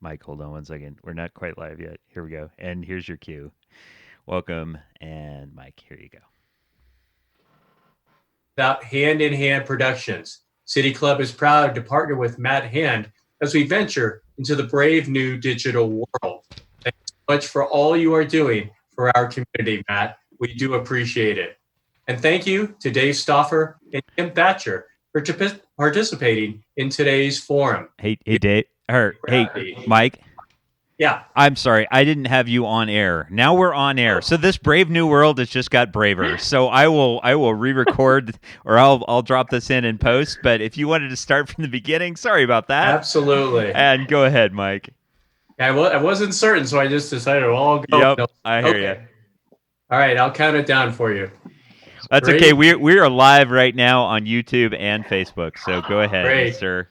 Mike, hold on one second. We're not quite live yet. Here we go. And here's your cue. Welcome. And Mike, here you go. About Hand in Hand Productions. City Club is proud to partner with Matt Hand as we venture into the brave new digital world. Thanks so much for all you are doing for our community, Matt. We do appreciate it. And thank you to Dave Stauffer and Kim Thatcher for participating in today's forum. Hey, Dave. Hey, Mike. Yeah. I'm sorry. I didn't have you on air. Now we're on air. So this brave new world has just got braver. So I will re-record or I'll drop this in post. But if you wanted to start from the beginning, sorry about that. Absolutely. And go ahead, Mike. I wasn't certain, so I just decided, well, I'll go. Yep, I hear you. All right, I'll count it down for you. That's Great. okay. We are live right now on YouTube and Facebook. So go ahead, sir.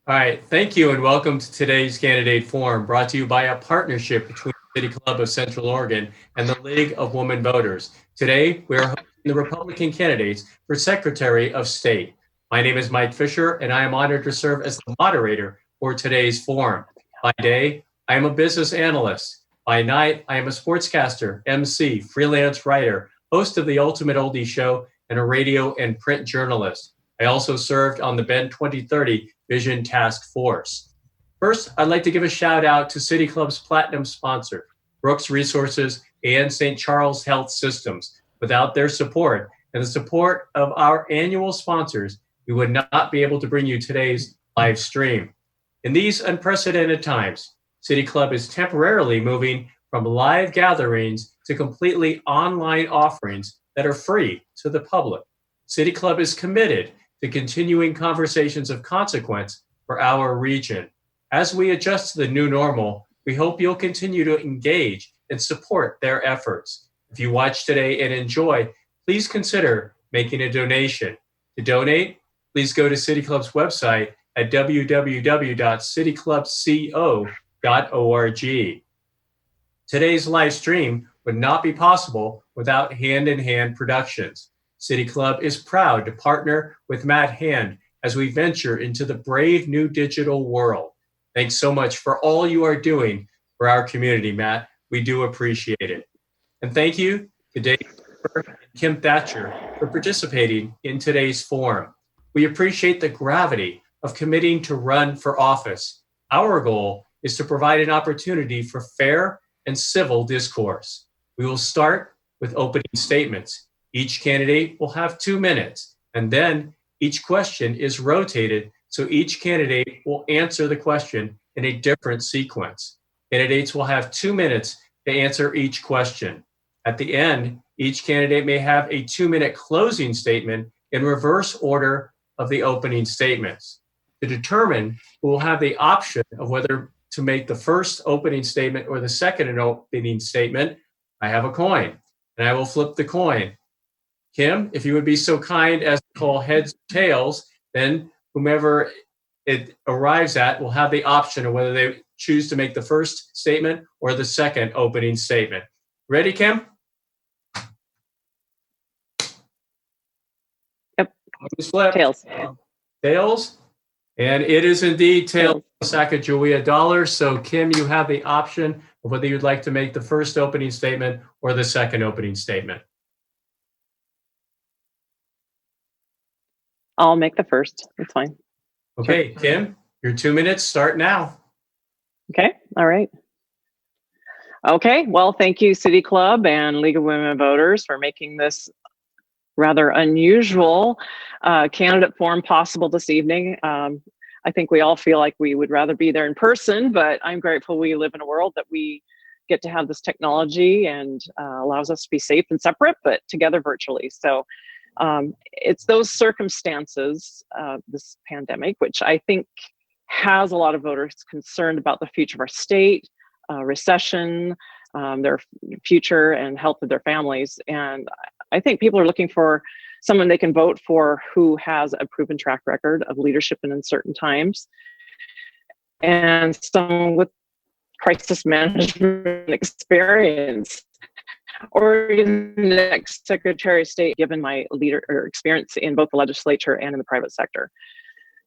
All right, thank you and welcome to today's Candidate Forum, brought to you by a partnership between the City Club of Central Oregon and the League of Women Voters. Today, we are hosting the Republican candidates for Secretary of State. My name is Mike Fisher, and I am honored to serve as the moderator for today's forum. By day, I am a business analyst. By night, I am a sportscaster, MC, freelance writer, host of the Ultimate Oldie Show, and a radio and print journalist. I also served on the Ben 2030 Vision Task Force. First, I'd like to give a shout out to City Club's platinum sponsor, Brooks Resources and St. Charles Health Systems. Without their support and the support of our annual sponsors, we would not be able to bring you today's live stream. In these unprecedented times, City Club is temporarily moving from live gatherings to completely online offerings that are free to the public. City Club is committed to continuing conversations of consequence for our region. As we adjust to the new normal, we hope you'll continue to engage and support their efforts. If you watch today and enjoy, please consider making a donation. To donate, please go to City Club's website at www.cityclubco.org. Today's live stream would not be possible without Hand in Hand Productions. City Club is proud to partner with Matt Hand as we venture into the brave new digital world. Thanks so much for all you are doing for our community, Matt. We do appreciate it. And thank you to Dave and Kim Thatcher for participating in today's forum. We appreciate the gravity of committing to run for office. Our goal is to provide an opportunity for fair and civil discourse. We will start with opening statements. Each candidate will have 2 minutes, and then each question is rotated, so each candidate will answer the question in a different sequence. Candidates will have 2 minutes to answer each question. At the end, each candidate may have a 2-minute closing statement in reverse order of the opening statements. To determine who will have the option of whether to make the first opening statement or the second opening statement, I have a coin, and I will flip the coin. Kim, if you would be so kind as to call heads or tails, then whomever it arrives at will have the option of whether they choose to make the first statement or the second opening statement. Ready, Kim? Yep. Flip. Tails. Tails. And it is indeed tails. Sacagawea dollars. So Kim, you have the option of whether you'd like to make the first opening statement or the second opening statement. I'll make the first. That's fine. Okay, sure. Kim, your 2 minutes start now. Okay. All right. Okay. Well, thank you, City Club and League of Women Voters, for making this rather unusual candidate forum possible this evening. I think we all feel like we would rather be there in person, but I'm grateful we live in a world that we get to have this technology and allows us to be safe and separate, but together virtually. So it's those circumstances, this pandemic, which I think has a lot of voters concerned about the future of our state, recession, their future and health of their families. And I think people are looking for someone they can vote for who has a proven track record of leadership in uncertain times, and someone with crisis management experience, or even the next Secretary of State, given my experience in both the legislature and in the private sector.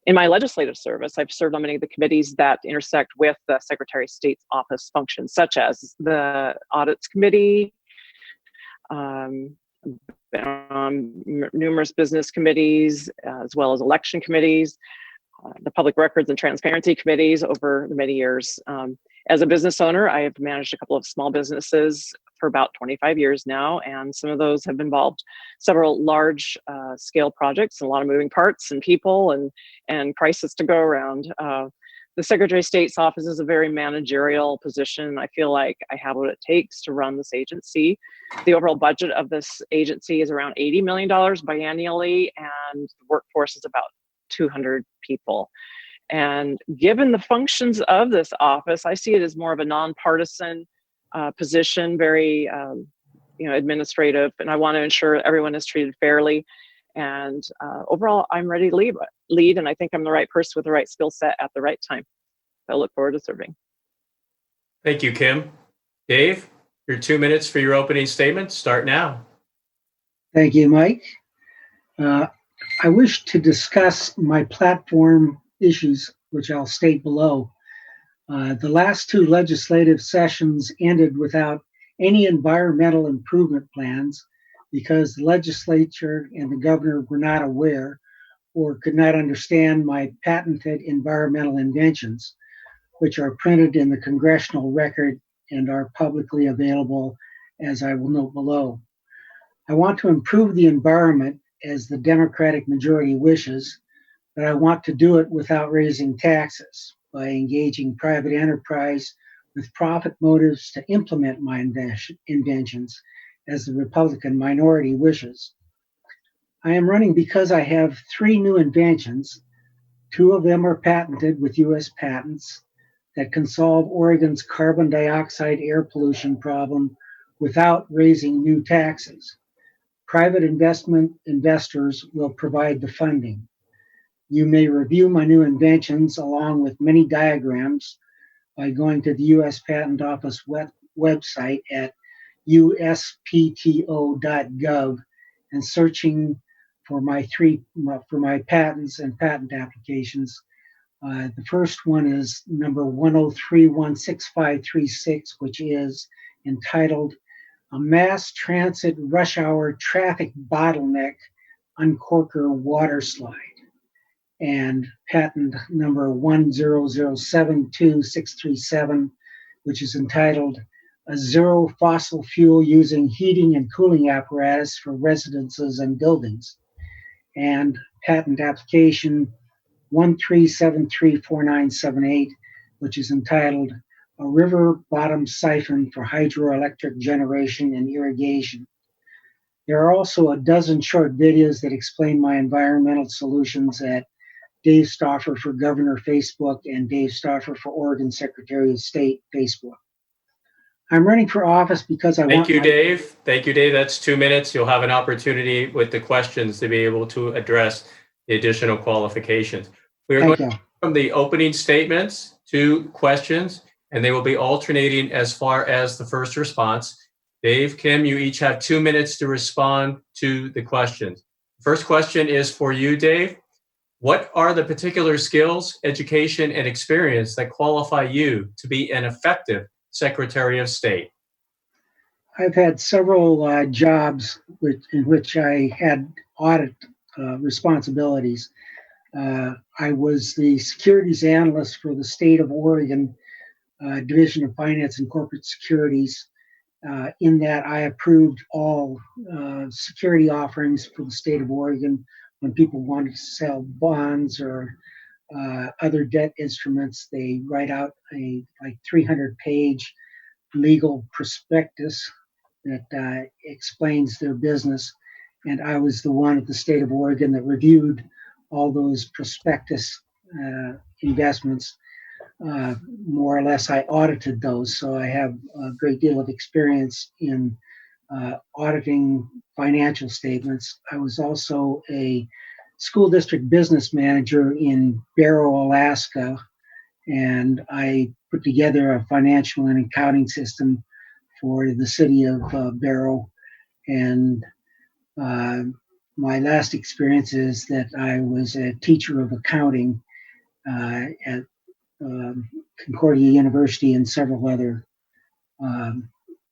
In my legislative service, I've served on many of the committees that intersect with the Secretary of State's office functions, such as the Audits Committee, numerous business committees, as well as election committees, the public records and transparency committees over the many years. As a business owner, I have managed a couple of small businesses for about 25 years now, and some of those have involved several large scale projects and a lot of moving parts and people and crisis to go around. The Secretary of State's office is a very managerial position. I feel like I have what it takes to run this agency. The overall budget of this agency is around $80 million biannually, and the workforce is about 200 people. And given the functions of this office, I see it as more of a nonpartisan position, very administrative, and I want to ensure everyone is treated fairly. And overall, I'm ready to lead, and I think I'm the right person with the right skill set at the right time. I look forward to serving. Thank you, Kim. Dave, your 2 minutes for your opening statement. Start now. Thank you, Mike. I wish to discuss my platform issues, which I'll state below. The last two legislative sessions ended without any environmental improvement plans because the legislature and the governor were not aware or could not understand my patented environmental inventions, which are printed in the congressional record and are publicly available, as I will note below. I want to improve the environment as the Democratic majority wishes, but I want to do it without raising taxes by engaging private enterprise with profit motives to implement my inventions as the Republican minority wishes. I am running because I have three new inventions. Two of them are patented with U.S. patents that can solve Oregon's carbon dioxide air pollution problem without raising new taxes. Private investors will provide the funding. You may review my new inventions along with many diagrams by going to the U.S. Patent Office website at uspto.gov and searching for my patents and patent applications. The first one is number 103-16536, which is entitled "A Mass Transit Rush Hour Traffic Bottleneck Uncorker Water Slide," and patent number 10072-637, which is entitled "A Zero Fossil Fuel Using Heating and Cooling Apparatus for Residences and Buildings," and patent application 1373498, which is entitled "A River Bottom Siphon for Hydroelectric Generation and Irrigation." There are also a dozen short videos that explain my environmental solutions at Dave Stauffer for Governor Facebook and Dave Stauffer for Oregon Secretary of State Facebook. I'm running for office because Thank you, Dave. That's 2 minutes. You'll have an opportunity with the questions to be able to address the additional qualifications. We are going from the opening statements to questions, and they will be alternating as far as the first response. Dave, Kim, you each have 2 minutes to respond to the questions. First question is for you, Dave. What are the particular skills, education, and experience that qualify you to be an effective Secretary of State? I've had several jobs in which I had audit responsibilities. I was the securities analyst for the state of Oregon Division of Finance and Corporate Securities. In that, I approved all security offerings for the state of Oregon when people wanted to sell bonds or other debt instruments. They write out a 300-page legal prospectus that explains their business. And I was the one at the state of Oregon that reviewed all those prospectus investments. More or less, I audited those. So I have a great deal of experience in auditing financial statements. I was also a school district business manager in Barrow, Alaska, and I put together a financial and accounting system for the city of Barrow. And my last experience is that I was a teacher of accounting at Concordia University and several other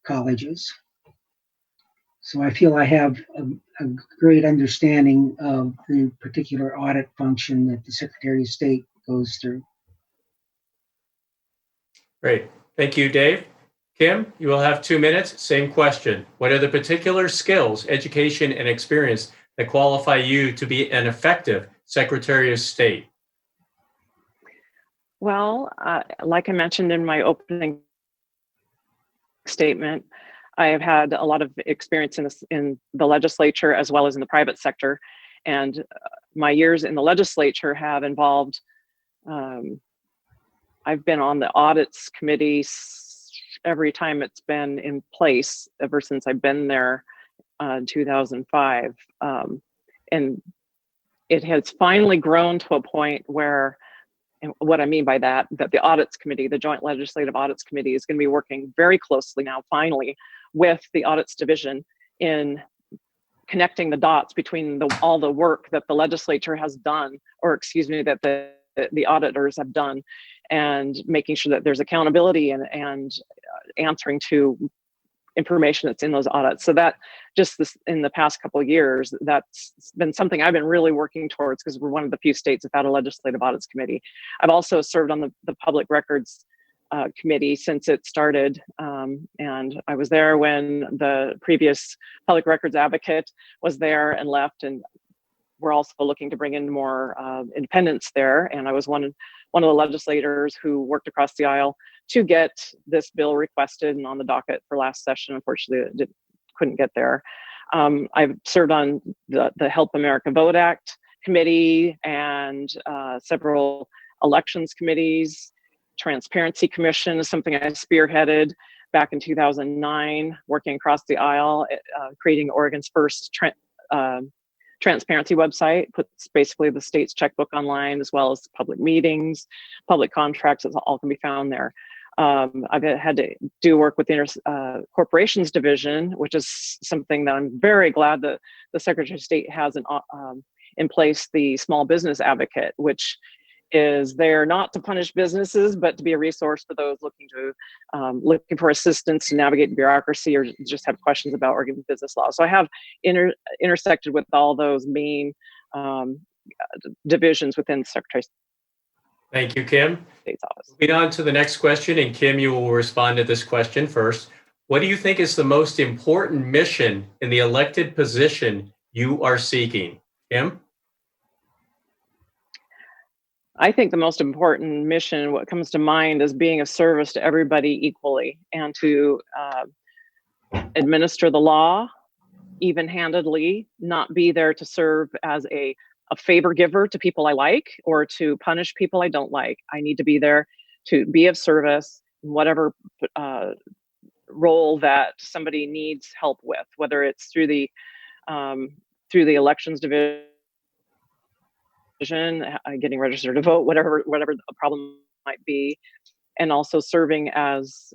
colleges. So I feel I have a great understanding of the particular audit function that the Secretary of State goes through. Great. Thank you, Dave. Kim, you will have 2 minutes. Same question. What are the particular skills, education, and experience that qualify you to be an effective Secretary of State? Well, like I mentioned in my opening statement, I have had a lot of experience in the legislature as well as in the private sector. And my years in the legislature have involved, I've been on the audits committee every time it's been in place ever since I've been there in 2005. And it has finally grown to a point where, and what I mean by that the audits committee, the Joint Legislative Audits Committee, is going to be working very closely now, finally, with the audits division in connecting the dots between all the work that the legislature has done, or excuse me, that the auditors have done, and making sure that there's accountability and answering to information that's in those audits. So that just in the past couple of years, that's been something I've been really working towards, because we're one of the few states without a legislative audits committee. I've also served on the public records committee since it started, and I was there when the previous public records advocate was there and left, and we're also looking to bring in more independence there. And I was one of the legislators who worked across the aisle to get this bill requested and on the docket for last session. Unfortunately, it couldn't get there. I've served on the Help America Vote Act committee and several elections committees. Transparency Commission is something I spearheaded back in 2009, working across the aisle, creating Oregon's first transparency website, puts basically the state's checkbook online, as well as public meetings, public contracts. It's all can be found there. I've had to do work with the corporations division, which is something that I'm very glad that the Secretary of State has in place, the small business advocate, which is there not to punish businesses, but to be a resource for those looking for assistance to navigate bureaucracy or just have questions about Oregon business law. So I have intersected with all those main divisions within the Secretary of Thank you, Kim. State's office. Moving on to the next question, and Kim, you will respond to this question first. What do you think is the most important mission in the elected position you are seeking? Kim? I think the most important mission, what comes to mind, is being of service to everybody equally, and to administer the law even-handedly, not be there to serve as a favor giver to people I like or to punish people I don't like. I need to be there to be of service in whatever role that somebody needs help with, whether it's through the elections division, getting registered to vote, whatever the problem might be, and also serving as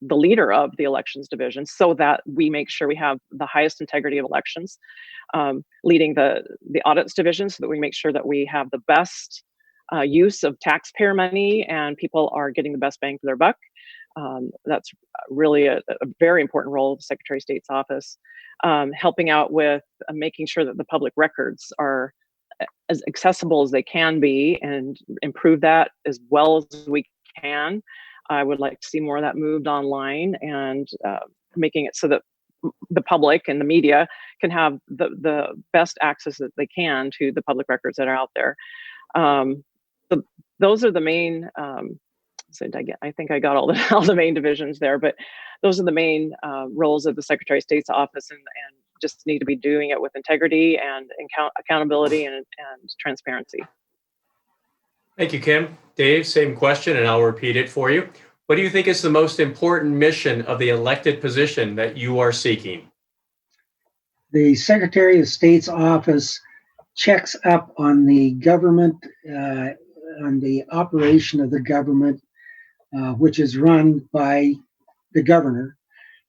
the leader of the elections division, so that we make sure we have the highest integrity of elections, leading the audits division, so that we make sure that we have the best use of taxpayer money and people are getting the best bang for their buck. That's really a very important role of the Secretary of State's office, helping out with making sure that the public records are as accessible as they can be and improve that as well as we can. I would like to see more of that moved online, and making it so that the public and the media can have the best access that they can to the public records that are out there. Those are the main, I think I got all the main divisions there, but those are the main roles of the Secretary of State's office, and just need to be doing it with integrity and accountability and transparency. Thank you, Kim. Dave, same question, and I'll repeat it for you. What do you think is the most important mission of the elected position that you are seeking? The Secretary of State's office checks up on the government, on the operation of the government, which is run by the governor,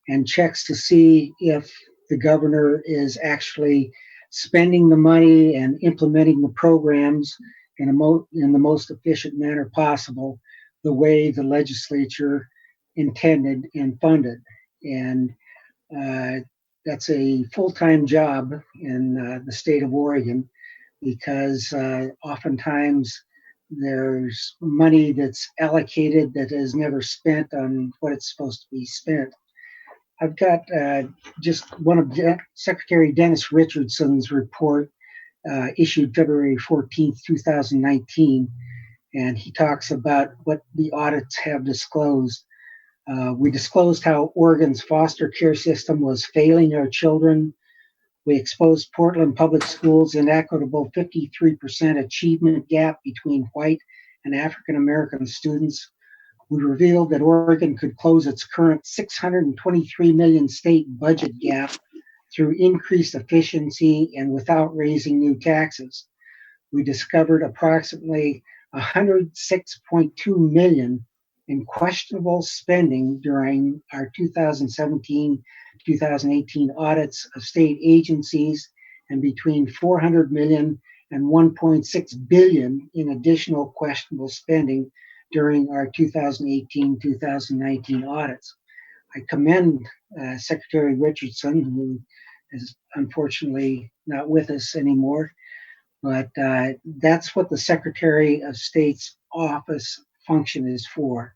and checks to see if the governor is actually spending the money and implementing the programs in the most efficient manner possible, the way the legislature intended and funded. And that's a full-time job in the state of Oregon, because oftentimes there's money that's allocated that is never spent on what it's supposed to be spent. I've got just one of Secretary Dennis Richardson's report issued February 14th, 2019, and he talks about what the audits have disclosed. We disclosed how Oregon's foster care system was failing our children. We exposed Portland Public Schools' inequitable 53% achievement gap between white and African American students. We revealed that Oregon could close its current $623 million state budget gap through increased efficiency and without raising new taxes. We discovered approximately $106.2 million in questionable spending during our 2017-2018 audits of state agencies, and between $400 million and $1.6 billion in additional questionable spending during our 2018-2019 audits. I commend Secretary Richardson, who is unfortunately not with us anymore, but that's what the Secretary of State's office function is for.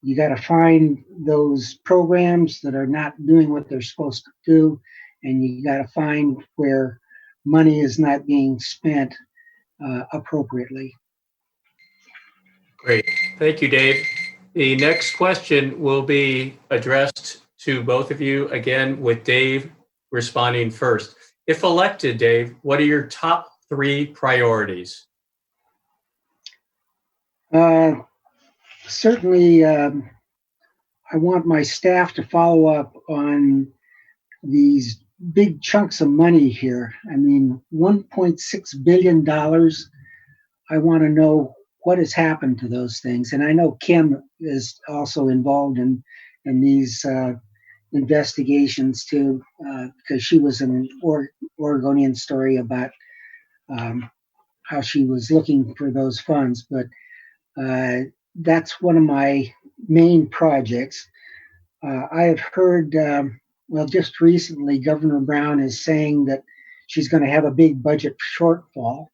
You got to find those programs that are not doing what they're supposed to do, and you got to find where money is not being spent appropriately. Great. Thank you, Dave. The next question will be addressed to both of you, again, with Dave responding first. If elected, Dave, what are your top 3 priorities? Certainly, I want my staff to follow up on these big chunks of money here. I mean, $1.6 billion. I want to know what has happened to those things. And I know Kim is also involved in these investigations too, because she was an Oregonian story about how she was looking for those funds. But that's one of my main projects. I have heard, well, just recently, Governor Brown is saying that she's going to have a big budget shortfall.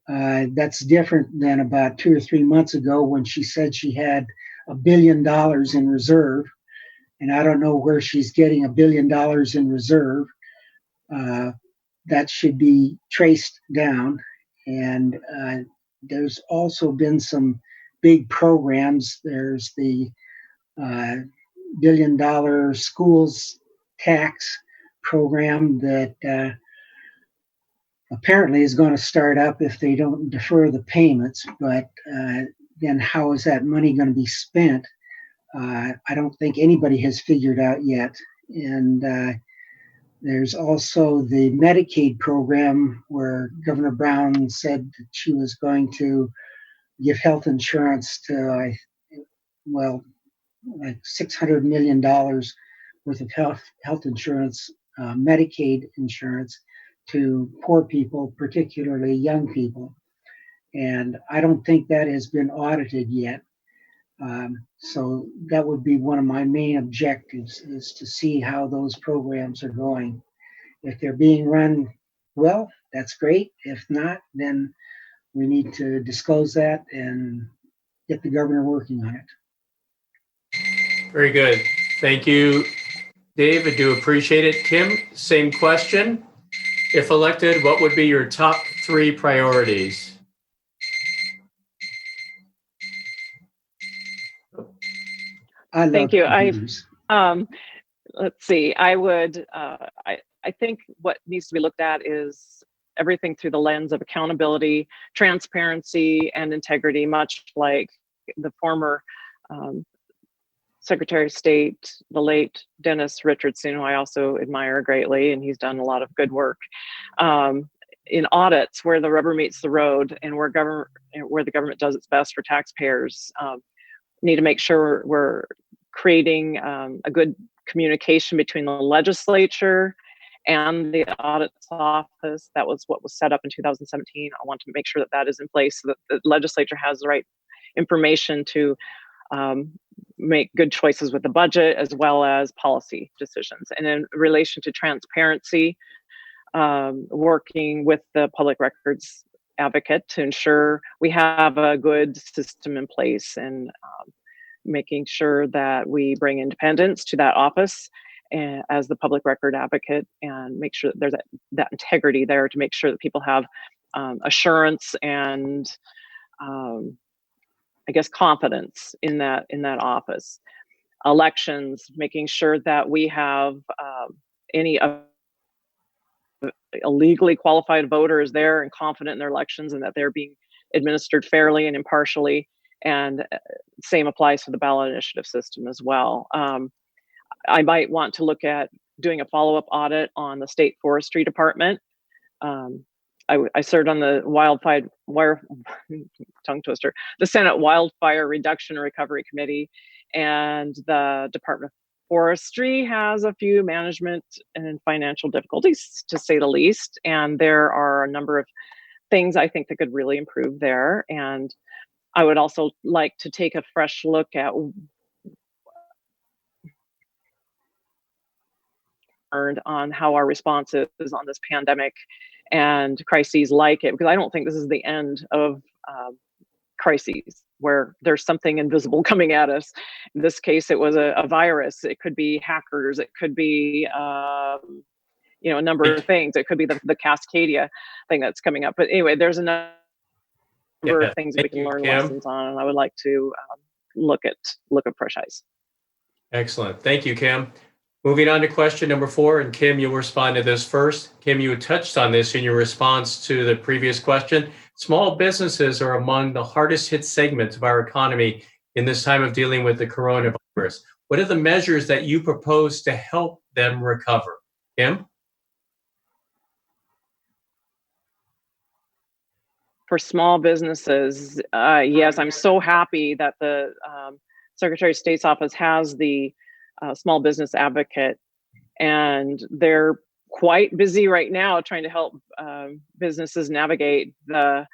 That's different than about 2 or 3 months ago when she said she had $1 billion in reserve. And I don't know where she's getting $1 billion in reserve. That should be traced down. And there's also been some big programs. There's the $1 billion schools tax program that apparently is going to start up if they don't defer the payments. But then how is that money going to be spent? I don't think anybody has figured out yet. And there's also the Medicaid program where Governor Brown said that she was going to give health insurance to, like $600 million worth of health insurance, Medicaid insurance, to poor people, particularly young people. And I don't think that has been audited yet. So that would be one of my main objectives, is to see how those programs are going. If they're being run well, that's great. If not, then we need to disclose that and get the governor working on it. Very good. Thank you, Dave. I do appreciate it. Kim, same question. If elected, what would be your top 3 priorities? Thank you. Let's see. I would. I think what needs to be looked at is everything through the lens of accountability, transparency, and integrity. Much like the former Secretary of State, the late Dennis Richardson, who I also admire greatly, and he's done a lot of good work in audits where the rubber meets the road and where the government does its best for taxpayers. Need to make sure we're creating a good communication between the legislature and the audit's office. That was what was set up in 2017. I want to make sure that that is in place so that the legislature has the right information to make good choices with the budget as well as policy decisions. And in relation to transparency, working with the public records advocate to ensure we have a good system in place, and making sure that we bring independence to that office as the public record advocate, and make sure that there's that integrity there to make sure that people have assurance and I guess confidence in that office. Elections, making sure that we have any illegally qualified voters there and confident in their elections, and that they're being administered fairly and impartially. And same applies to the ballot initiative system as well. I might want to look at doing a follow-up audit on the state forestry department. I served on the the Senate Wildfire Reduction and Recovery Committee, and the Department of Forestry has a few management and financial difficulties, to say the least. And there are a number of things I think that could really improve there. And I would also like to take a fresh look at on how our response is on this pandemic and crises like it, because I don't think this is the end of crises where there's something invisible coming at us. In this case, it was a virus. It could be hackers. It could be a number of things. It could be the Cascadia thing that's coming up. But anyway, there's a number of things that we can learn lessons on, and I would like to look at fresh eyes. Excellent. Thank you, Kim. Moving on to question number 4, and Kim, you'll respond to this first. Kim, you touched on this in your response to the previous question. Small businesses are among the hardest hit segments of our economy in this time of dealing with the coronavirus. What are the measures that you propose to help them recover? Kim? For small businesses, yes, I'm so happy that the Secretary of State's office has the small business advocate, and they're quite busy right now trying to help businesses navigate the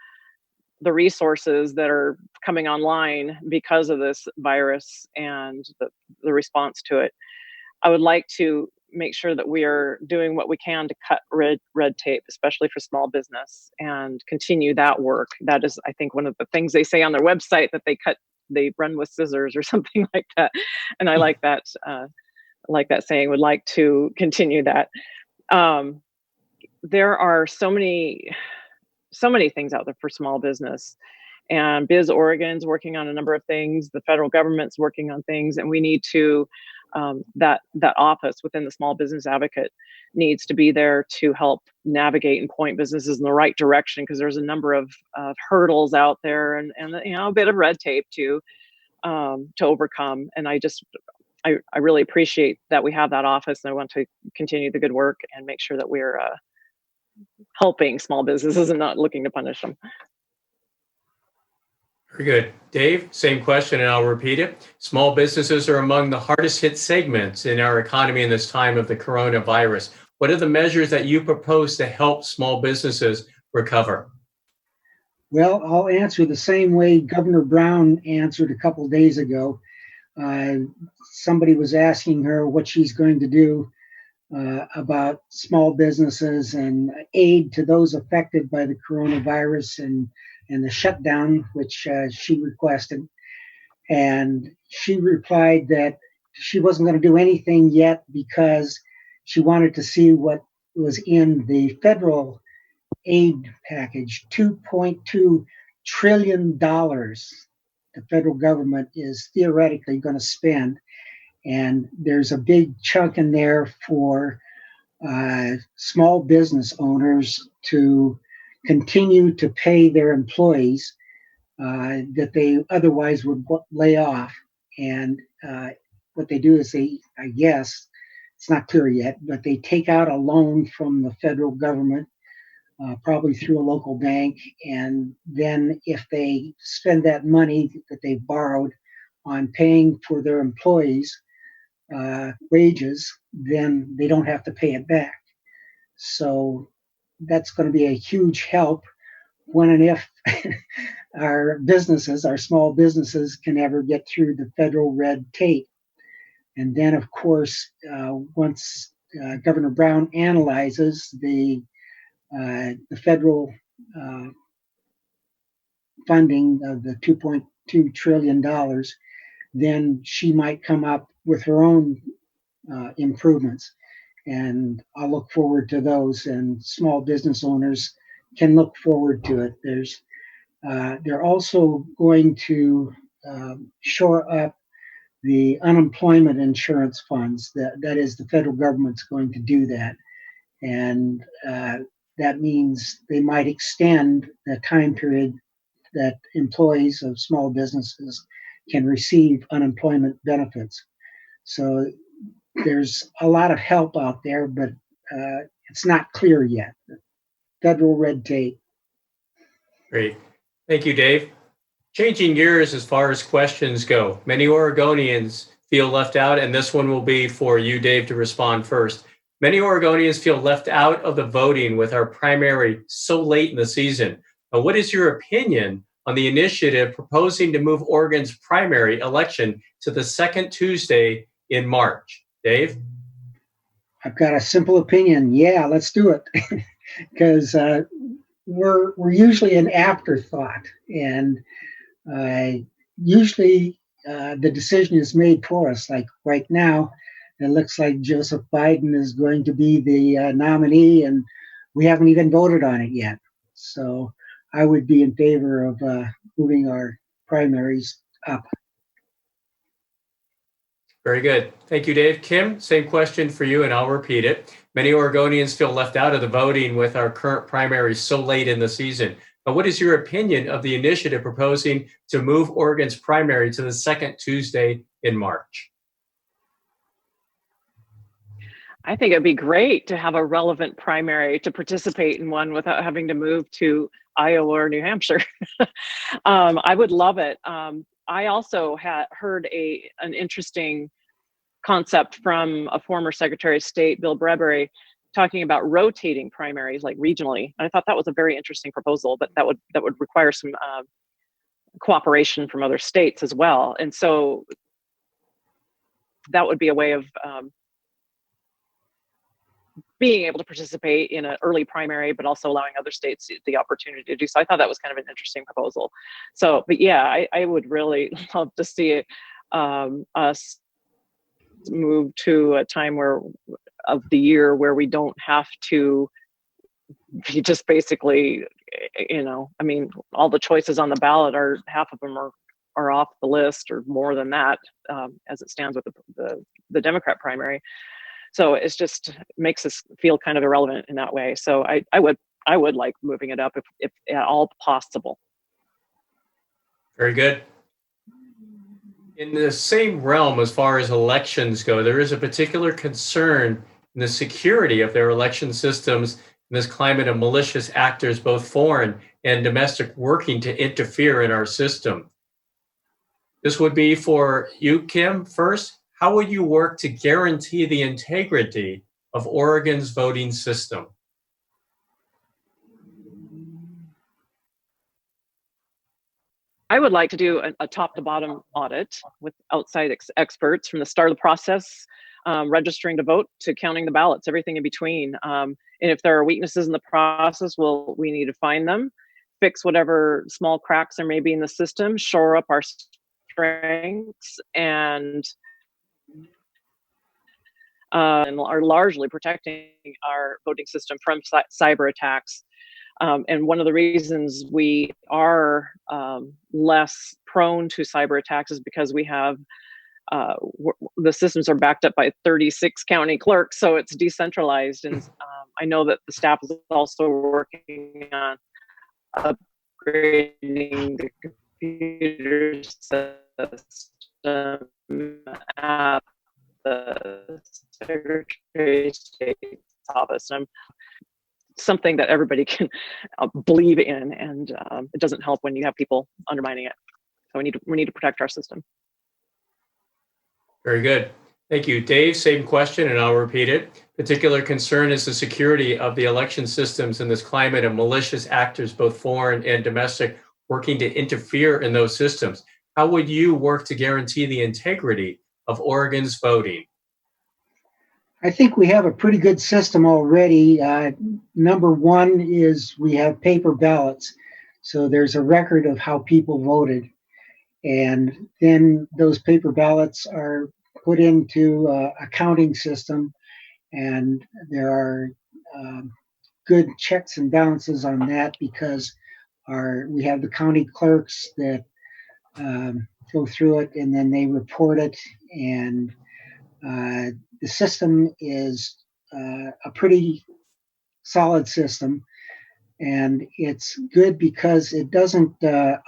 resources that are coming online because of this virus and the response to it. I would like to make sure that we are doing what we can to cut red tape, especially for small business, and continue that work. That is, I think, one of the things they say on their website, that they run with scissors or something like that. And I like that saying, would like to continue that. There are so many things out there for small business, and Biz Oregon's working on a number of things. The federal government's working on things, and we need to, that office within the Small Business Advocate needs to be there to help navigate and point businesses in the right direction, because there's a number of hurdles out there, and a bit of red tape too, to overcome. And I really appreciate that we have that office, and I want to continue the good work and make sure that we're helping small businesses and not looking to punish them. Very good. Dave, same question, and I'll repeat it. Small businesses are among the hardest hit segments in our economy in this time of the coronavirus. What are the measures that you propose to help small businesses recover? Well, I'll answer the same way Governor Brown answered a couple of days ago. Somebody was asking her what she's going to do about small businesses and aid to those affected by the coronavirus and the shutdown, which she requested. And she replied that she wasn't going to do anything yet because she wanted to see what was in the federal aid package. $2.2 trillion the federal government is theoretically going to spend. And there's a big chunk in there for small business owners to continue to pay their employees that they otherwise would lay off. And what they do is I guess, it's not clear yet, but they take out a loan from the federal government, probably through a local bank. And then if they spend that money that they've borrowed on paying for their employees' wages, then they don't have to pay it back. So that's going to be a huge help when and if our businesses, our small businesses, can ever get through the federal red tape. And then, of course, once Governor Brown analyzes the federal funding of the $2.2 trillion, then she might come up with her own improvements. And I'll look forward to those, and small business owners can look forward to it. They're also going to shore up the unemployment insurance funds. That is, the federal government's going to do that. And that means they might extend the time period that employees of small businesses can receive unemployment benefits. So there's a lot of help out there, but it's not clear yet. Federal red tape. Great. Thank you, Dave. Changing gears as far as questions go, many Oregonians feel left out, and this one will be for you, Dave, to respond first. Many Oregonians feel left out of the voting with our primary so late in the season. Now, what is your opinion on the initiative proposing to move Oregon's primary election to the second Tuesday in March? Dave? I've got a simple opinion. Yeah, let's do it. Because we're usually an afterthought, and usually the decision is made for us. Like right now, it looks like Joseph Biden is going to be the nominee, and we haven't even voted on it yet. So I would be in favor of moving our primaries up. Very good. Thank you, Dave. Kim, same question for you, and I'll repeat it. Many Oregonians feel left out of the voting with our current primaries so late in the season. But what is your opinion of the initiative proposing to move Oregon's primary to the second Tuesday in March? I think it'd be great to have a relevant primary, to participate in one without having to move to Iowa or New Hampshire. I would love it. I also had heard an interesting concept from a former Secretary of State, Bill Bradbury, talking about rotating primaries, like regionally. And I thought that was a very interesting proposal, but that would require some cooperation from other states as well. And so that would be a way of being able to participate in an early primary, but also allowing other states the opportunity to do so. I thought that was kind of an interesting proposal. So, but yeah, I would really love to see us move to a time of the year where we don't have to be just basically, I mean, all the choices on the ballot half of them are off the list, or more than that, as it stands with the Democrat primary. So it's just makes us feel kind of irrelevant in that way. So I would like moving it up if at all possible. Very good. In the same realm, as far as elections go, there is a particular concern in the security of their election systems in this climate of malicious actors, both foreign and domestic, working to interfere in our system. This would be for you, Kim, first. How will you work to guarantee the integrity of Oregon's voting system? I would like to do a top to bottom audit with outside experts from the start of the process, registering to vote to counting the ballots, everything in between. And if there are weaknesses in the process, we need to find them, fix whatever small cracks there may be in the system, shore up our strengths, and are largely protecting our voting system from cyber attacks. And one of the reasons we are less prone to cyber attacks is because we have the systems are backed up by 36 county clerks, so it's decentralized. And I know that the staff is also working on upgrading the computer system at the Secretary of State's office. And something that everybody can believe in, and it doesn't help when you have people undermining it. So we need to protect our system. Very good. Thank you. Dave, same question, and I'll repeat it. Particular concern is the security of the election systems in this climate of malicious actors, both foreign and domestic, working to interfere in those systems. How would you work to guarantee the integrity of Oregon's voting? I think we have a pretty good system already. Number one is we have paper ballots. So there's a record of how people voted. And then those paper ballots are put into a counting system, and there are good checks and balances on that because we have the county clerks that go through it, and then they report it. And the system is a pretty solid system, and it's good because it doesn't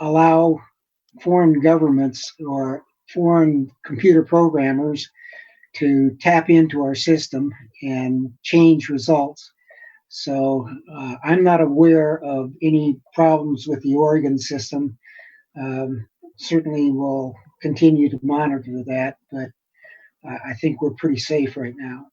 allow foreign governments or foreign computer programmers to tap into our system and change results. So I'm not aware of any problems with the Oregon system. Certainly we'll continue to monitor that, but I think we're pretty safe right now.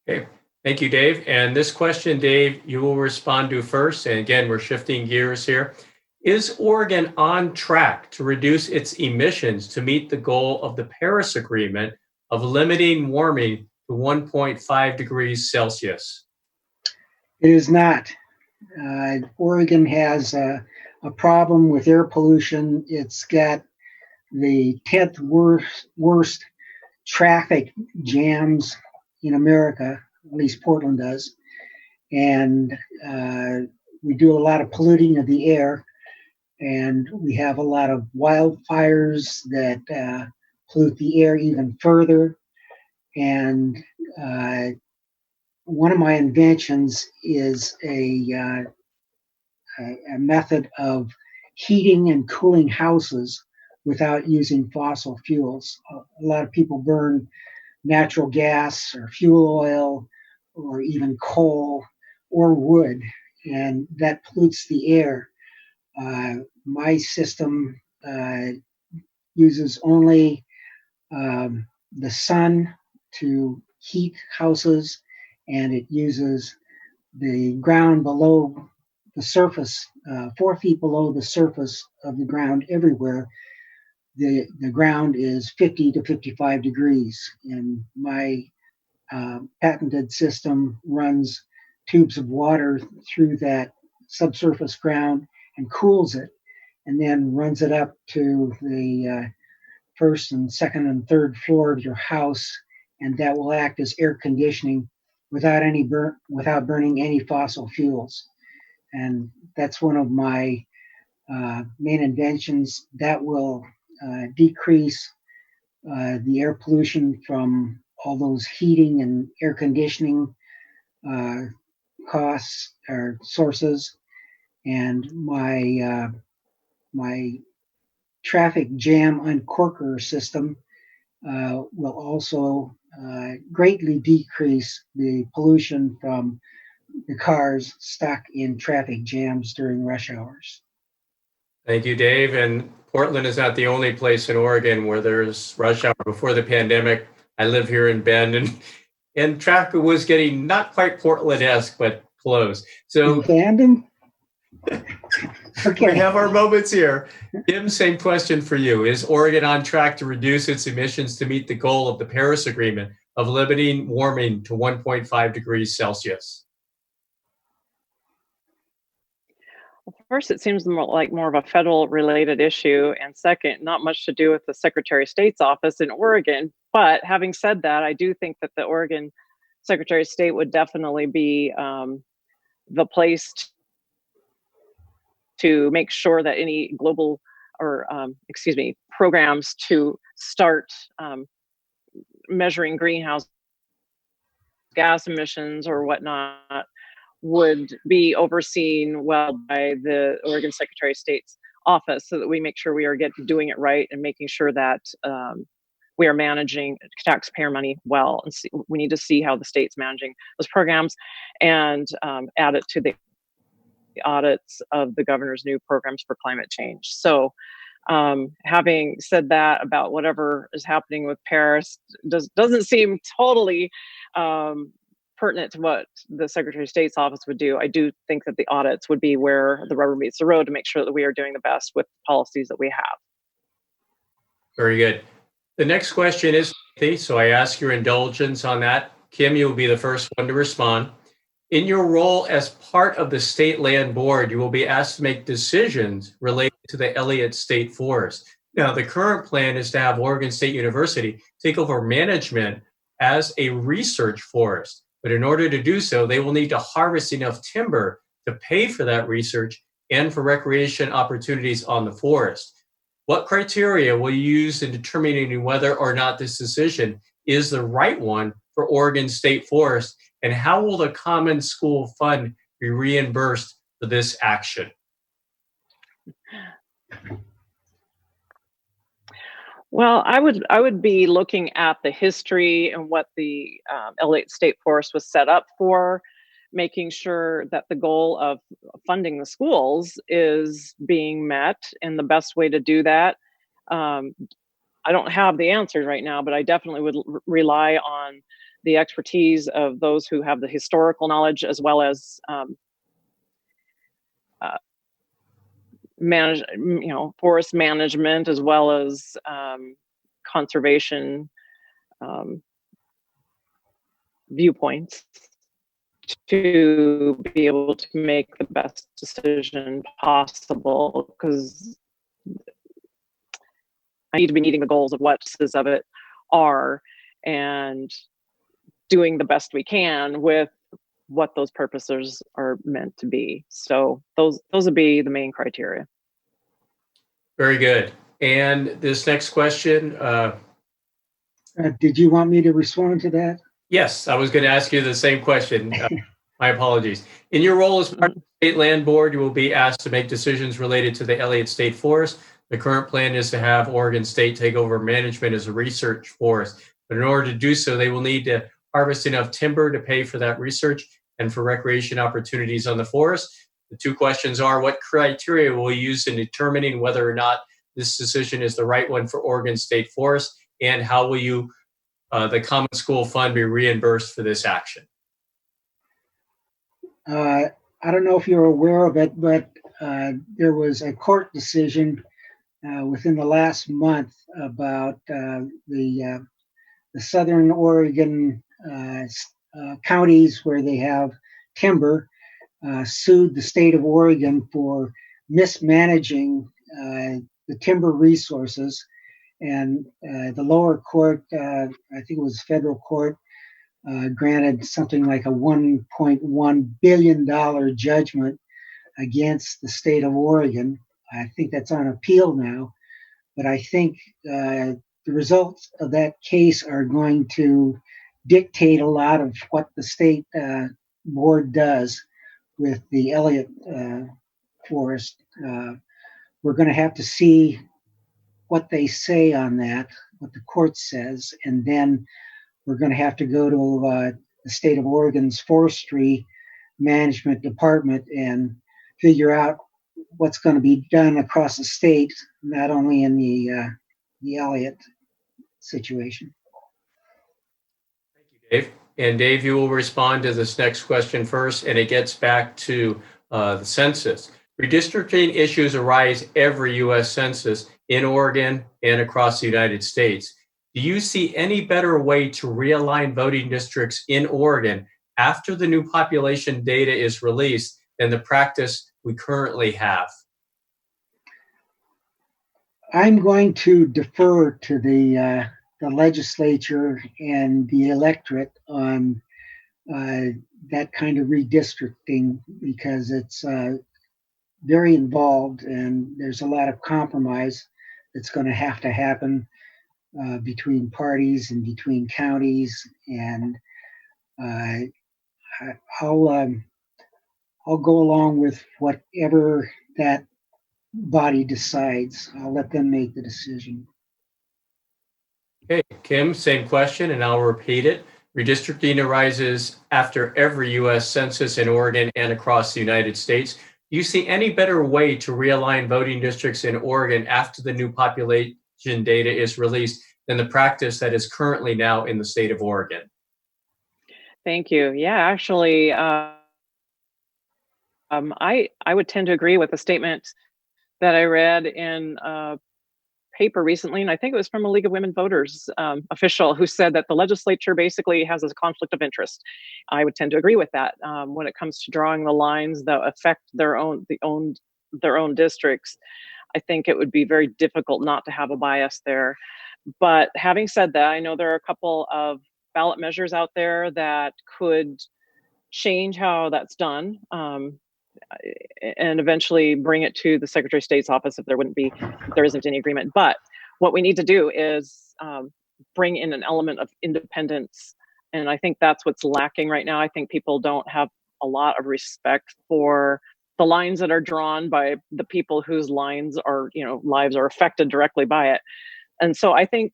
Okay. Thank you, Dave. And this question, Dave, you will respond to first. And again, we're shifting gears here. Is Oregon on track to reduce its emissions to meet the goal of the Paris Agreement of limiting warming to 1.5 degrees Celsius? It is not. Oregon has a problem with air pollution. It's got the 10th worst traffic jams in America, at least Portland does. And we do a lot of polluting of the air. And we have a lot of wildfires that pollute the air even further. And one of my inventions is a method of heating and cooling houses without using fossil fuels. A lot of people burn natural gas or fuel oil or even coal or wood, and that pollutes the air. My system uses only the sun to heat houses, and it uses the ground below the surface, 4 feet below the surface of the ground everywhere. The ground is 50 to 55 degrees, and my patented system runs tubes of water through that subsurface ground and cools it, and then runs it up to the first and second and third floor of your house, and that will act as air conditioning without burning any fossil fuels. And that's one of my main inventions that will decrease the air pollution from all those heating and air conditioning costs or sources. And my traffic jam uncorker system will also greatly decrease the pollution from the cars stuck in traffic jams during rush hours. Thank you, Dave. And Portland is not the only place in Oregon where there's rush hour. Before the pandemic, I live here in Bend, and traffic was getting not quite Portland-esque, but close. So Abandoned? Okay. we have our moments here. Tim, same question for you. Is Oregon on track to reduce its emissions to meet the goal of the Paris Agreement of limiting warming to 1.5 degrees Celsius? Well, first, it seems more of a federal related issue. And second, not much to do with the Secretary of State's office in Oregon. But having said that, I do think that the Oregon Secretary of State would definitely be the place to make sure that any global or programs to start measuring greenhouse gas emissions or whatnot would be overseen well by the Oregon Secretary of State's office, so that we make sure we are doing it right and making sure that we are managing taxpayer money well. And we need to see how the state's managing those programs and add it to the audits of the governor's new programs for climate change. So Having said that about whatever is happening with Paris doesn't seem totally pertinent to what the Secretary of State's office would do. I do think that the audits would be where the rubber meets the road to make sure that we are doing the best with the policies that we have. Very good. The next question is lengthy, so I ask your indulgence on that. Kim, you will be the first one to respond. In your role as part of the State Land Board, you will be asked to make decisions related to the Elliott State Forest. Now, the current plan is to have Oregon State University take over management as a research forest. But in order to do so, they will need to harvest enough timber to pay for that research and for recreation opportunities on the forest. What criteria will you use in determining whether or not this decision is the right one for Oregon State Forest? And how will the Common School Fund be reimbursed for this action? Well, I would be looking at the history and what the Elliott State Forest was set up for, making sure that the goal of funding the schools is being met, and the best way to do that. I don't have the answers right now, but I definitely would rely on the expertise of those who have the historical knowledge, as well as forest management, as well as conservation viewpoints, to be able to make the best decision possible, because I need to be meeting the goals of what pieces of it are and doing the best we can with what those purposes are meant to be. So those would be the main criteria. Very good. And this next question. Did you want me to respond to that? Yes, I was going to ask you the same question. My apologies. In your role as part of the State Land Board, you will be asked to make decisions related to the Elliott State Forest. The current plan is to have Oregon State take over management as a research forest. But in order to do so, they will need to harvest enough timber to pay for that research and for recreation opportunities on the forest. The two questions are, what criteria will you use in determining whether or not this decision is the right one for Oregon State Forest? And how will you, the Common School Fund, be reimbursed for this action? I don't know if you're aware of it, but there was a court decision within the last month about the Southern Oregon counties where they have timber sued the state of Oregon for mismanaging the timber resources. And the lower court, I think it was federal court, granted something like a $1.1 billion judgment against the state of Oregon. I think that's on appeal now. But I think the results of that case are going to dictate a lot of what the state board does with the Elliott Forest. We're going to have to see what they say on that, what the court says, and then we're going to have to go to the state of Oregon's forestry management department and figure out what's going to be done across the state, not only in the Elliott situation. Thank you, Dave. And Dave, you will respond to this next question first, and it gets back to the census. Redistricting issues arise every U.S. census in Oregon and across the United States. Do you see any better way to realign voting districts in Oregon after the new population data is released than the practice we currently have? I'm going to defer to the legislature and the electorate on that kind of redistricting, because it's very involved and there's a lot of compromise that's going to happen between parties and between counties, and I'll go along with whatever that body decides. I'll let them make the decision. Okay, Kim, same question, and I'll repeat it. Redistricting arises after every U.S. census in Oregon and across the United States. Do you see any better way to realign voting districts in Oregon after the new population data is released than the practice that is currently now in the state of Oregon? Thank you. Yeah, actually, I would tend to agree with the statement that I read in a paper recently, and I think it was from a League of Women Voters official who said that the legislature basically has a conflict of interest. I would tend to agree with that when it comes to drawing the lines that affect their own districts. I think it would be very difficult not to have a bias there. But having said that, I know there are a couple of ballot measures out there that could change how that's done. And eventually bring it to the Secretary of State's office if there isn't any agreement. But what we need to do is bring in an element of independence. And I think that's what's lacking right now. I think people don't have a lot of respect for the lines that are drawn by the people whose lives are affected directly by it. And so I think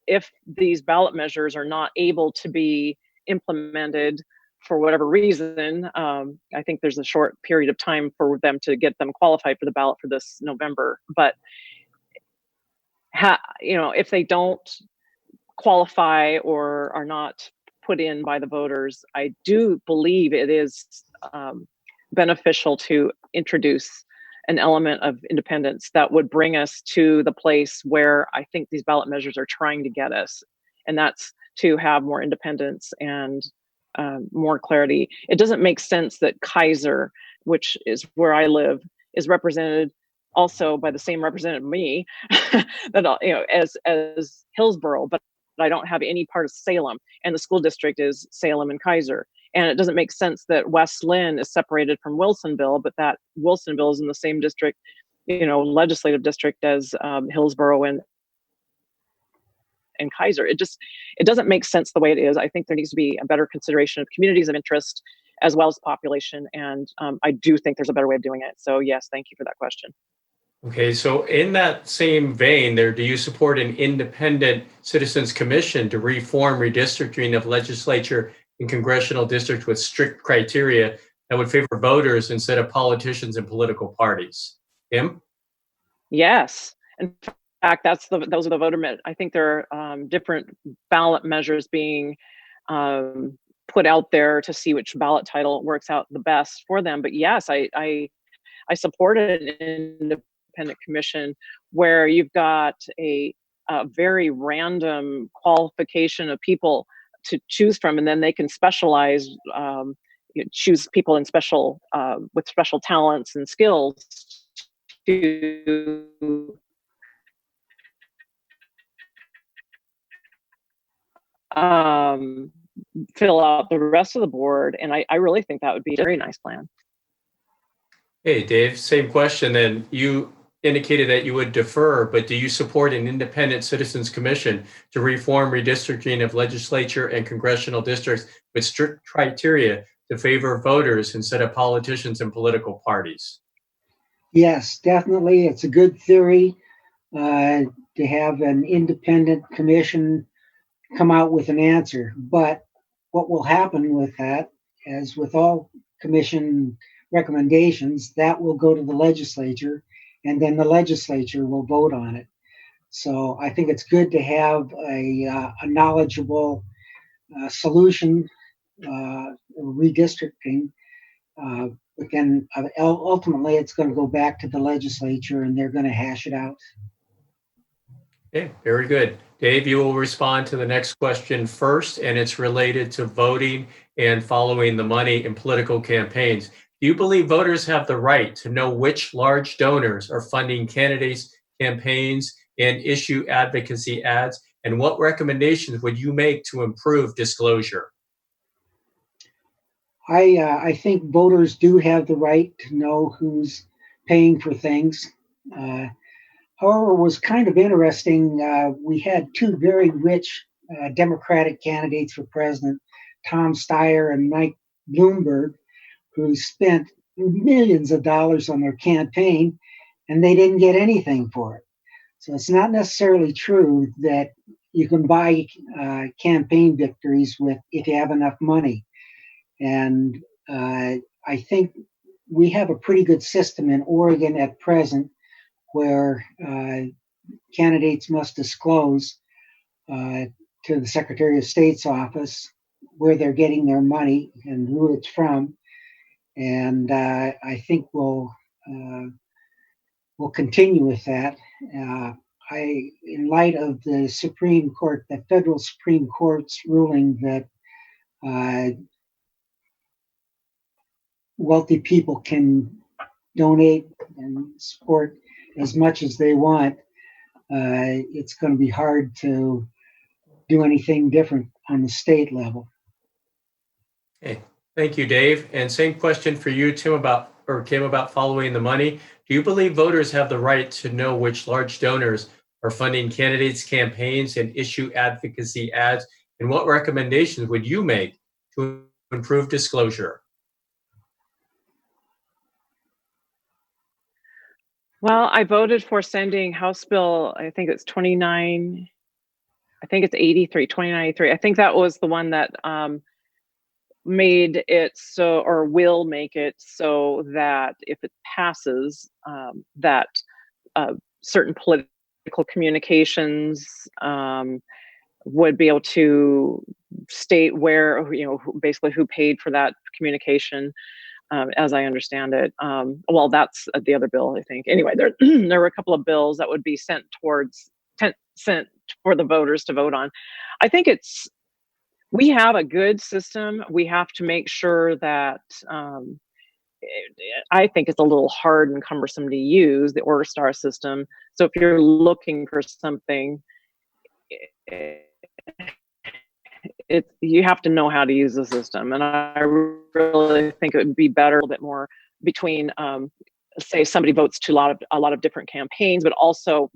if these ballot measures are not able to be implemented for whatever reason, I think there's a short period of time for them to get them qualified for the ballot for this November. But if they don't qualify or are not put in by the voters, I do believe it is beneficial to introduce an element of independence that would bring us to the place where I think these ballot measures are trying to get us, and that's to have more independence and more clarity. It doesn't make sense that Kaiser, which is where I live, is represented also by the same representative me that as Hillsborough, but I don't have any part of Salem, and the school district is Salem and Kaiser. And it doesn't make sense that West Lynn is separated from Wilsonville, but that Wilsonville is in the same district, legislative district as Hillsborough and Kaiser. It doesn't make sense the way it is. I think there needs to be a better consideration of communities of interest as well as population. And I do think there's a better way of doing it. So yes, thank you for that question. Okay, so in that same vein there, do you support an independent citizens commission to reform redistricting of legislature and congressional districts with strict criteria that would favor voters instead of politicians and political parties? Kim? Yes. In fact, those are the voter. I think there are different ballot measures being put out there to see which ballot title works out the best for them. But yes, I support an independent commission where you've got a very random qualification of people to choose from, and then they can specialize, choose people in with special talents and skills to fill out the rest of the board. And I really think that would be a very nice plan. Hey, Dave, same question then. You indicated that you would defer, but do you support an independent citizens commission to reform redistricting of legislature and congressional districts with strict criteria to favor voters instead of politicians and political parties? Yes, definitely. It's a good theory to have an independent commission come out with an answer. But what will happen with that, as with all commission recommendations, that will go to the legislature, and then the legislature will vote on it. So I think it's good to have a knowledgeable solution, redistricting. But then ultimately it's going to go back to the legislature and they're going to hash it out. Okay, very good. Dave, you will respond to the next question first, and it's related to voting and following the money in political campaigns. Do you believe voters have the right to know which large donors are funding candidates' campaigns and issue advocacy ads? And what recommendations would you make to improve disclosure? I think voters do have the right to know who's paying for things. However, it was kind of interesting. We had two very rich Democratic candidates for president, Tom Steyer and Mike Bloomberg, who spent millions of dollars on their campaign, and they didn't get anything for it. So it's not necessarily true that you can buy campaign victories if you have enough money. And I think we have a pretty good system in Oregon at present where candidates must disclose to the Secretary of State's office where they're getting their money and who it's from. And I think we'll continue with that. In light of the Supreme Court, the federal Supreme Court's ruling that wealthy people can donate and support as much as they want, it's going to be hard to do anything different on the state level. Okay, thank you, Dave. And same question for you, Kim, about following the money. Do you believe voters have the right to know which large donors are funding candidates' campaigns and issue advocacy ads? And what recommendations would you make to improve disclosure? Well, I voted for sending House Bill, I think it's 29, I think it's 83, 2983. I think that was the one that made it so, or will make it so that if it passes, that certain political communications would be able to state where, basically who paid for that communication. As I understand it. Well, that's the other bill, I think. Anyway, there were a couple of bills that would be sent for the voters to vote on. I think we have a good system. We have to make sure that, I think it's a little hard and cumbersome to use, the Order Star system. So if you're looking for something, you have to know how to use the system. And I really think it would be better a little bit more between, say somebody votes to a lot of different campaigns, but also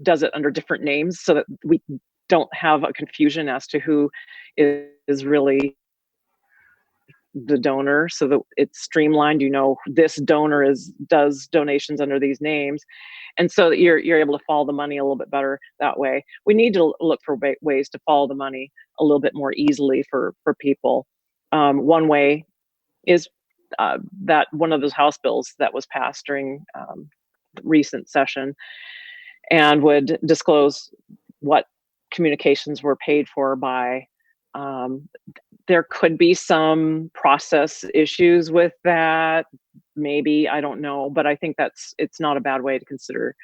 does it under different names so that we don't have a confusion as to who is really the donor, so that it's streamlined. This donor does donations under these names, and so that you're able to follow the money a little bit better that way. We need to look for ways to follow the money a little bit more easily for people. One way is that one of those House bills that was passed during the recent session and would disclose what communications were paid for by. There could be some process issues with that, maybe, I don't know, but I think it's not a bad way to consider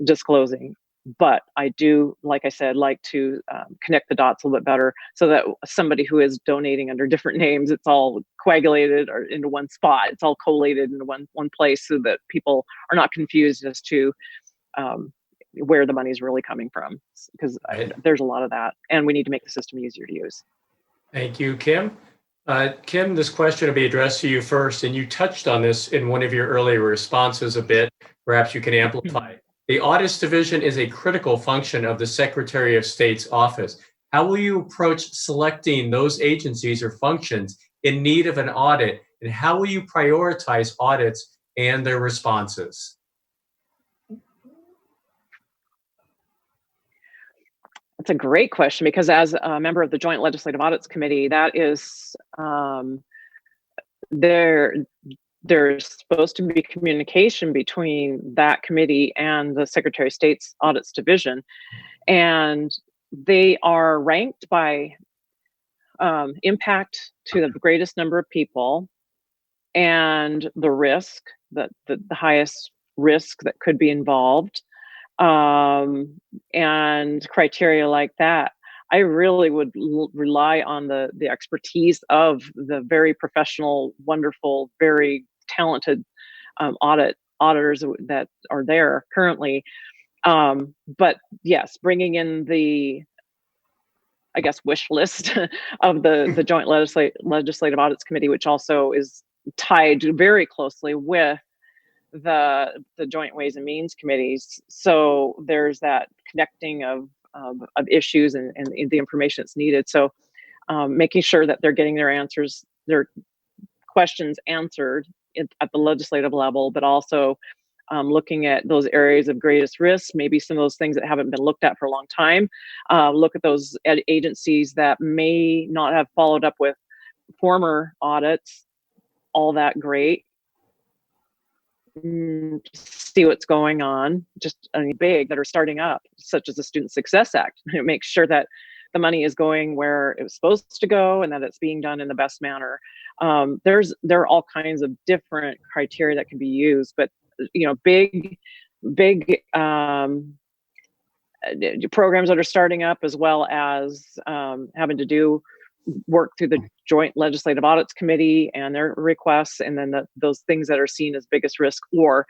disclosing. But I do, like I said, like to connect the dots a little bit better so that somebody who is donating under different names, it's all coagulated or into one spot, it's all collated into one place so that people are not confused as to where the money is really coming from, because there's a lot of that, and we need to make the system easier to use. Thank you, Kim. Kim, this question will be addressed to you first, and you touched on this in one of your earlier responses a bit. Perhaps you can amplify. The Audits Division is a critical function of the Secretary of State's office. How will you approach selecting those agencies or functions in need of an audit, and how will you prioritize audits and their responses? That's a great question, because as a member of the Joint Legislative Audits Committee, that is, there's supposed to be communication between that committee and the Secretary of State's Audits Division. And they are ranked by impact to the greatest number of people and the risk, the highest risk that could be involved. And criteria like that. I really would rely on the expertise of the very professional, wonderful, very talented auditors that are there currently. But yes, bringing in the, I guess, wish list of the Joint Legislative Audits Committee, which also is tied very closely with the Joint Ways and Means committees. So there's that connecting of issues and the information that's needed. So making sure that they're getting their questions answered at the legislative level, but also looking at those areas of greatest risk, maybe some of those things that haven't been looked at for a long time. Look at those agencies that may not have followed up with former audits all that great. See what's going on, just big that are starting up, such as the Student Success Act. It makes sure that the money is going where it was supposed to go and that it's being done in the best manner. There are all kinds of different criteria that can be used, but big programs that are starting up, as well as having to do work through the Joint Legislative Audits Committee and their requests, and then those things that are seen as biggest risk, or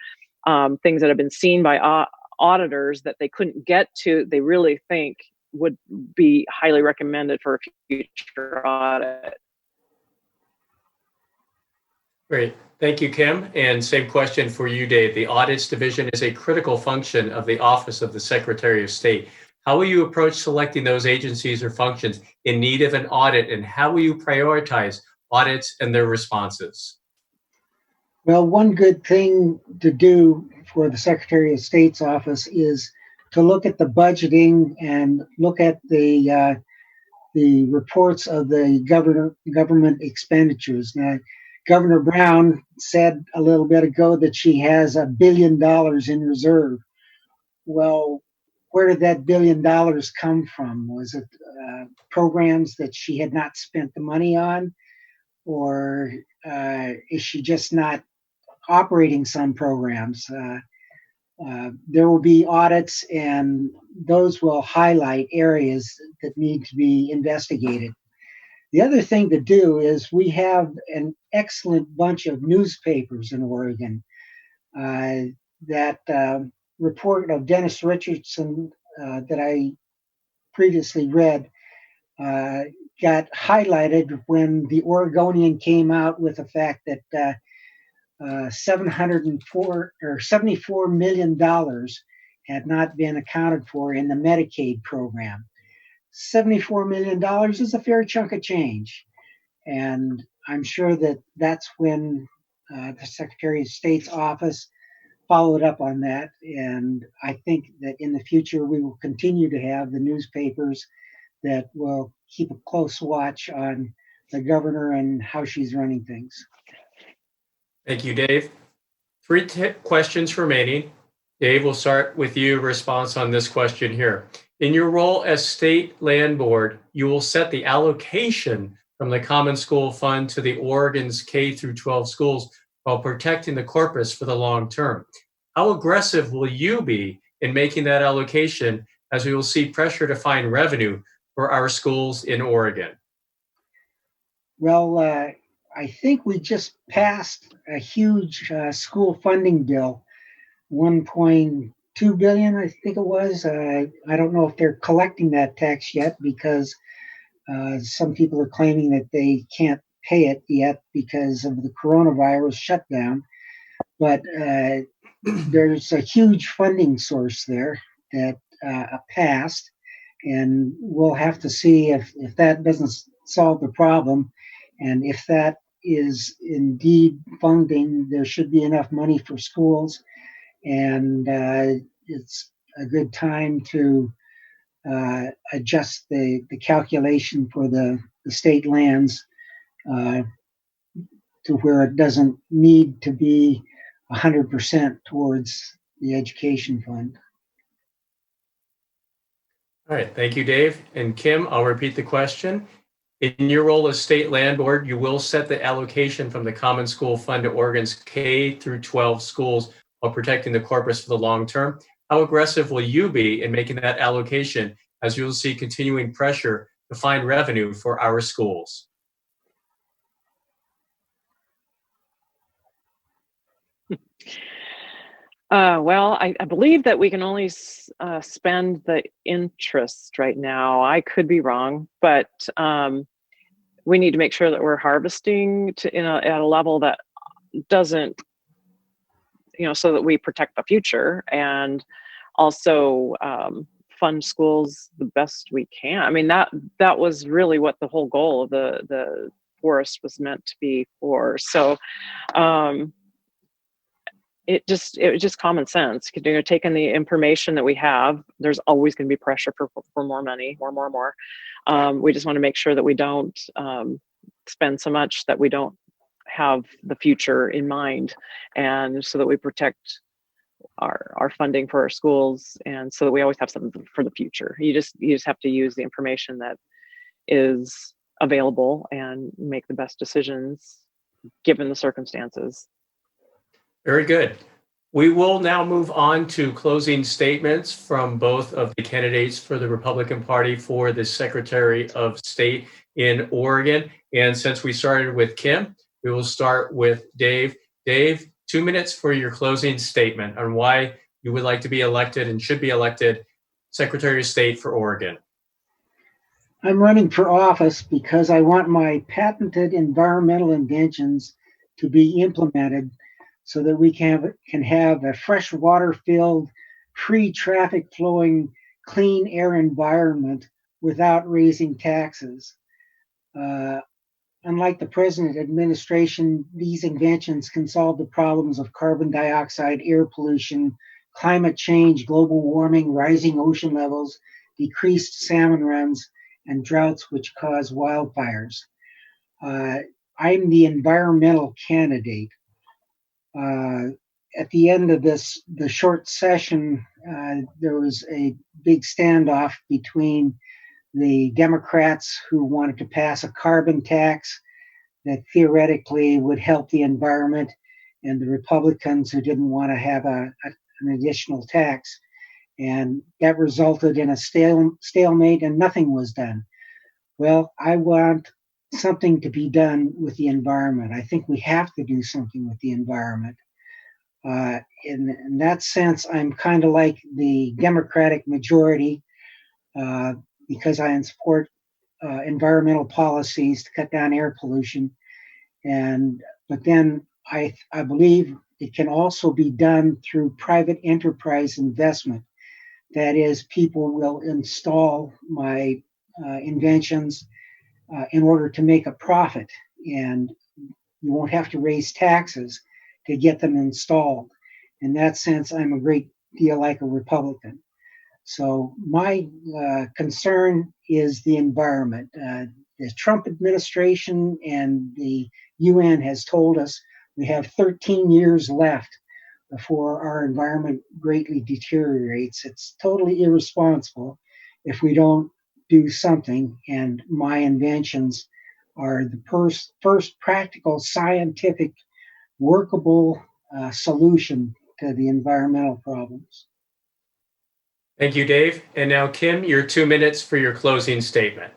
things that have been seen by auditors that they couldn't get to, they really think would be highly recommended for a future audit. Great. Thank you, Kim. And same question for you, Dave. The Audits Division is a critical function of the Office of the Secretary of State. How will you approach selecting those agencies or functions in need of an audit, and how will you prioritize audits and their responses? Well, one good thing to do for the Secretary of State's office is to look at the budgeting and look at the reports of the government expenditures. Now, Governor Brown said a little bit ago that she has $1 billion in reserve. Well, where did that $1 billion come from? Was it programs that she had not spent the money on? Or is she just not operating some programs? There will be audits, and those will highlight areas that need to be investigated. The other thing to do is we have an excellent bunch of newspapers in Oregon. That report of Dennis Richardson that I previously read got highlighted when the Oregonian came out with the fact that $74 million had not been accounted for in the Medicaid program. $74 million is a fair chunk of change. And I'm sure that that's when the Secretary of State's office followed up on that. And I think that in the future, we will continue to have the newspapers that will keep a close watch on the governor and how she's running things. Thank you, Dave. Three questions remaining. Dave, we'll start with you, response on this question here. In your role as State Land Board, you will set the allocation from the Common School Fund to the Oregon's K through 12 schools while protecting the corpus for the long term. How aggressive will you be in making that allocation, as we will see pressure to find revenue for our schools in Oregon? Well, I think we just passed a huge school funding bill, 1.2 billion, I think it was. I don't know if they're collecting that tax yet, because some people are claiming that they can't pay it yet because of the coronavirus shutdown. But there's a huge funding source there that passed, and we'll have to see if that doesn't solve the problem. And if that is indeed funding, there should be enough money for schools. And it's a good time to adjust the calculation for the state lands to where it doesn't need to be 100% towards the education fund. All right, thank you, Dave. And Kim, I'll repeat the question. In your role as State Land Board, you will set the allocation from the Common School Fund to Oregon's K through 12 schools while protecting the corpus for the long term. How aggressive will you be in making that allocation, as you'll see continuing pressure to find revenue for our schools? Well, I believe that we can only spend the interest right now. I could be wrong, but we need to make sure that we're harvesting at a level that doesn't, so that we protect the future, and also fund schools the best we can. I mean, that was really what the whole goal of the forest was meant to be for. So it was just common sense. Taking the information that we have, there's always going to be pressure for more money, more. We just want to make sure that we don't spend so much that we don't have the future in mind, and so that we protect our funding for our schools, and so that we always have something for the future. You just have to use the information that is available and make the best decisions given the circumstances. Very good. We will now move on to closing statements from both of the candidates for the Republican Party for the Secretary of State in Oregon. And since we started with Kim, we will start with Dave. Dave, 2 minutes for your closing statement on why you would like to be elected and should be elected Secretary of State for Oregon. I'm running for office because I want my patented environmental inventions to be implemented so that we can have a freshwater-filled, free traffic flowing, clean air environment without raising taxes. Unlike the present administration, these inventions can solve the problems of carbon dioxide, air pollution, climate change, global warming, rising ocean levels, decreased salmon runs, and droughts which cause wildfires. I'm the environmental candidate. At the end of the short session, there was a big standoff between the Democrats who wanted to pass a carbon tax that theoretically would help the environment, and the Republicans who didn't want to have an additional tax. And that resulted in a stalemate, and nothing was done. Well, I want something to be done with the environment. I think we have to do something with the environment. In that sense, I'm kind of like the Democratic majority because I support environmental policies to cut down air pollution. But then I believe it can also be done through private enterprise investment. That is, people will install my inventions in order to make a profit, and you won't have to raise taxes to get them installed. In that sense, I'm a great deal like a Republican. So my concern is the environment. The Trump administration and the UN has told us we have 13 years left before our environment greatly deteriorates. It's totally irresponsible if we don't do something, and my inventions are the first practical, scientific, workable solution to the environmental problems. Thank you, Dave. And now, Kim, your 2 minutes for your closing statement.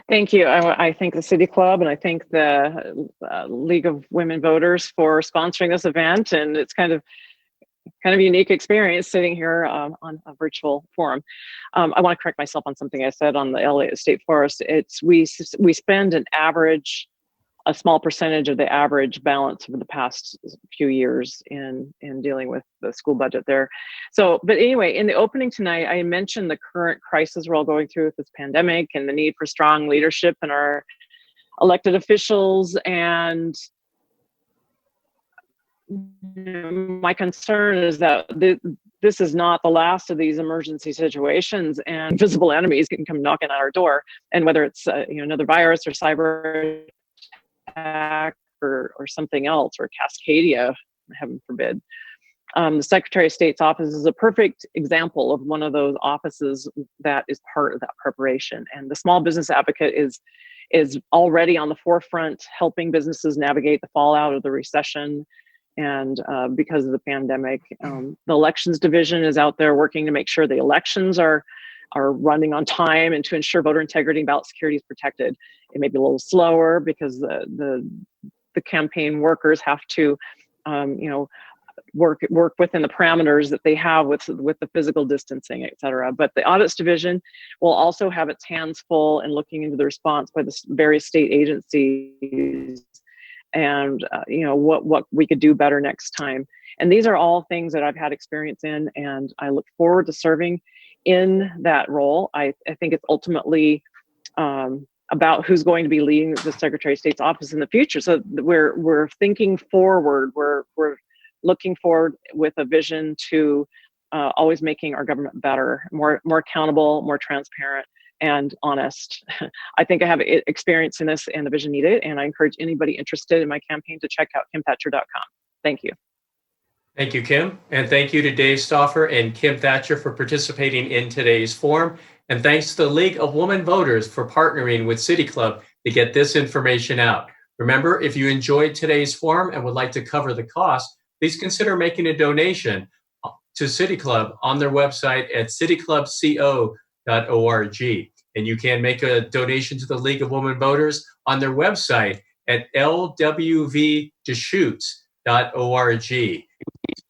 Thank you. I thank the City Club, and I thank the League of Women Voters for sponsoring this event. And it's kind of a unique experience sitting here on a virtual forum. I want to correct myself on something I said on the LA State Forest. We spend a small percentage of the average balance over the past few years in dealing with the school budget there. So, but anyway, in the opening tonight, I mentioned the current crisis we're all going through with this pandemic and the need for strong leadership in our elected officials. And my concern is that this is not the last of these emergency situations, and visible enemies can come knocking at our door. And whether it's another virus or cyber attack or something else, or Cascadia, heaven forbid. The Secretary of State's office is a perfect example of one of those offices that is part of that preparation. And the Small Business Advocate is already on the forefront, helping businesses navigate the fallout of the recession and because of the pandemic. The Elections Division is out there working to make sure the elections are running on time and to ensure voter integrity and ballot security is protected. It may be a little slower because the campaign workers have to, work within the parameters that they have with the physical distancing, et cetera. But the Audits Division will also have its hands full in looking into the response by the various state agencies and what we could do better next time. And these are all things that I've had experience in, and I look forward to serving in that role. I think it's ultimately about who's going to be leading the Secretary of State's office in the future. So we're thinking forward. We're looking forward with a vision to always making our government better, more accountable, more transparent, and honest. I think I have experience in this and the vision needed, and I encourage anybody interested in my campaign to check out kimthatcher.com. Thank you. Thank you, Kim. And thank you to Dave Stauffer and Kim Thatcher for participating in today's forum. And thanks to the League of Women Voters for partnering with City Club to get this information out. Remember, if you enjoyed today's forum and would like to cover the cost, please consider making a donation to City Club on their website at cityclubco.org. And you can make a donation to the League of Women Voters on their website at lwvdeschutes.org. Stay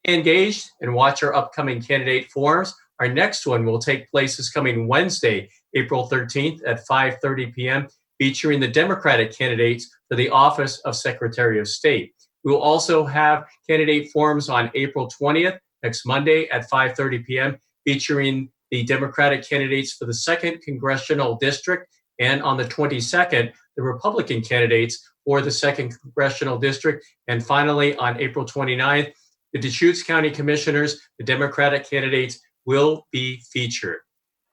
engaged and watch our upcoming candidate forums. Our next one will take place this coming Wednesday, April 13th at 5:30 p.m., featuring the Democratic candidates for the office of Secretary of State. We will also have candidate forums on April 20th, next Monday at 5:30 p.m., featuring the Democratic candidates for the 2nd Congressional District, and on the 22nd, the Republican candidates for the 2nd Congressional District. And finally, on April 29th, the Deschutes County Commissioners, the Democratic candidates, will be featured.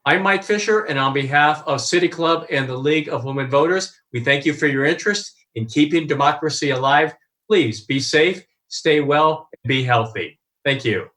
I'm Mike Fisher, and on behalf of City Club and the League of Women Voters, we thank you for your interest in keeping democracy alive. Please be safe, stay well, and be healthy. Thank you.